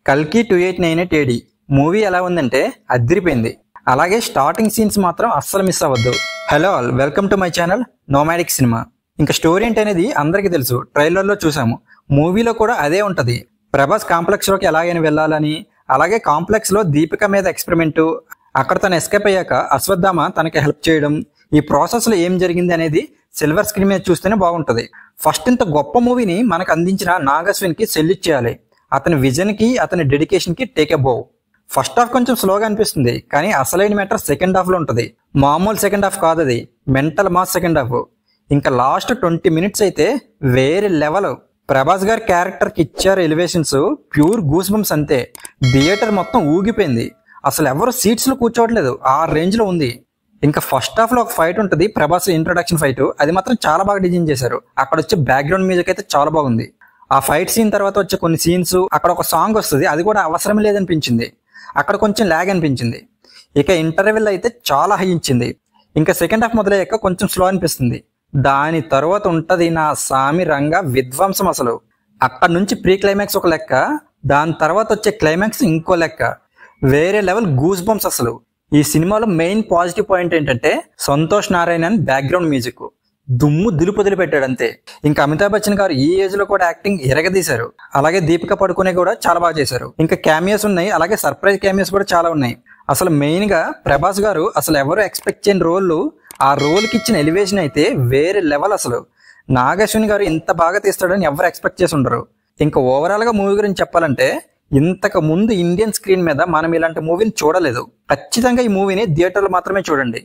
కల్కి 2898 AD movie ఎలా ఉందంటే అదిరిపోయింది. అలాగే స్టార్టింగ్ సీన్స్ మాత్రం అస్సలు మిస్ అవ్వద్దు. Hello all, welcome to my channel nomadic cinema. ఇంకా స్టోరీ ఏంటనేది అందరికీ తెలుసు, ట్రైలర్లో చూసాము. మూవీలో కూడా అదే ఉంటది. ప్రభాస్ కాంప్లెక్స్ లోకి ఎలాగైనా వెళ్ళాలని, అలాగే కాంప్లెక్స్ లో దీపిక మీద ఎక్స్పెరిమెంట్, అక్కడ తను ఎస్కేప్ అయ్యాక అశ్వత్థామ తనకి హెల్ప్ చేయడం, ఈ ప్రాసెస్ లో ఏం జరిగింది అనేది సిల్వర్ స్క్రీన్ మీద చూస్తేనే బాగుంటది. ఫస్ట్ ఇంత గొప్ప మూవీని మనకు అందించిన నాగ్ అశ్విన్ కి సెల్యూట్ చేయాలి. అతని విజన్ కి, అతని డెడికేషన్ కి take a bow. First half కొంచెం స్లోగా అనిపిస్తుంది, కానీ అసలైన మ్యాటర్ సెకండ్ హాఫ్ లో ఉంటది. మామూలు సెకండ్ హాఫ్ కాదు, అది మెంటల్ మాస్ సెకండ్ హాఫ్. ఇంకా లాస్ట్ 20 మినిట్స్ అయితే వేరే లెవెల్. ప్రభాస్ గారి క్యారెక్టర్ కి ఇచ్చారు ఎలివేషన్స్, ప్యూర్ గూస్ బంప్స్ అంతే. థియేటర్ మొత్తం ఊగిపోయింది, అసలు ఎవరు సీట్స్ లో కూర్చోవట్లేదు, ఆ రేంజ్ లో ఉంది. ఇంకా ఫస్ట్ హాఫ్ లో ఒక ఫైట్ ఉంటుంది, ప్రభాస్ ఇంట్రొడక్షన్ ఫైట్. అది మాత్రం చాలా బాగా డిజైన్ చేశారు. అక్కడ వచ్చే బ్యాక్గ్రౌండ్ మ్యూజిక్ అయితే చాలా బాగుంది. ఆ ఫైట్ సీన్ తర్వాత వచ్చే కొన్ని సీన్స్, అక్కడ ఒక సాంగ్ వస్తుంది, అది కూడా అవసరం లేదనిపించింది. అక్కడ కొంచెం ల్యాగ్ అనిపించింది. ఇక ఇంటర్వెల్ అయితే చాలా హై ఇచ్చింది. ఇంకా సెకండ్ హాఫ్ మొదలయ్యాక కొంచెం స్లో అనిపిస్తుంది. దాని తర్వాత ఉంటది నా సామి రంగా విధ్వంసం. అసలు అక్కడ నుంచి ప్రీ క్లైమాక్స్ ఒక లెక్క, దాని తర్వాత వచ్చే క్లైమాక్స్ ఇంకో లెక్క. వేరే లెవెల్ గూస్ బంప్స్. అసలు ఈ సినిమాలో మెయిన్ పాజిటివ్ పాయింట్ ఏంటంటే సంతోష్ నారాయణన్ బ్యాక్గ్రౌండ్ మ్యూజిక్ దుమ్ము దులుపుదిలి పెట్టాడు అంతే. ఇంకా అమితాబ్ బచ్చన్ గారు ఈ ఏజ్ లో కూడా యాక్టింగ్ ఎరగదీశారు. అలాగే దీపిక పడుకునే కూడా చాలా బాగా చేశారు. ఇంకా క్యామియోస్ ఉన్నాయి, అలాగే సర్ప్రైజ్ క్యామియోస్ కూడా చాలా ఉన్నాయి. అసలు మెయిన్ గా ప్రభాస్ గారు అసలు ఎవరు ఎక్స్పెక్ట్ చేయని రోల్, ఆ రోల్ కి ఇచ్చిన ఎలివేషన్ అయితే వేరే లెవెల్. అసలు నాగ్ అశ్విన్ గారు ఇంత బాగా తీస్తాడని ఎవరు ఎక్స్పెక్ట్ చేసి ఉండరు. ఇంకా ఓవరాల్ గా మూవీ గురించి చెప్పాలంటే, ఇంతకు ముందు ఇండియన్ స్క్రీన్ మీద మనం ఇలాంటి మూవీని చూడలేదు. ఖచ్చితంగా ఈ మూవీని థియేటర్లో మాత్రమే చూడండి.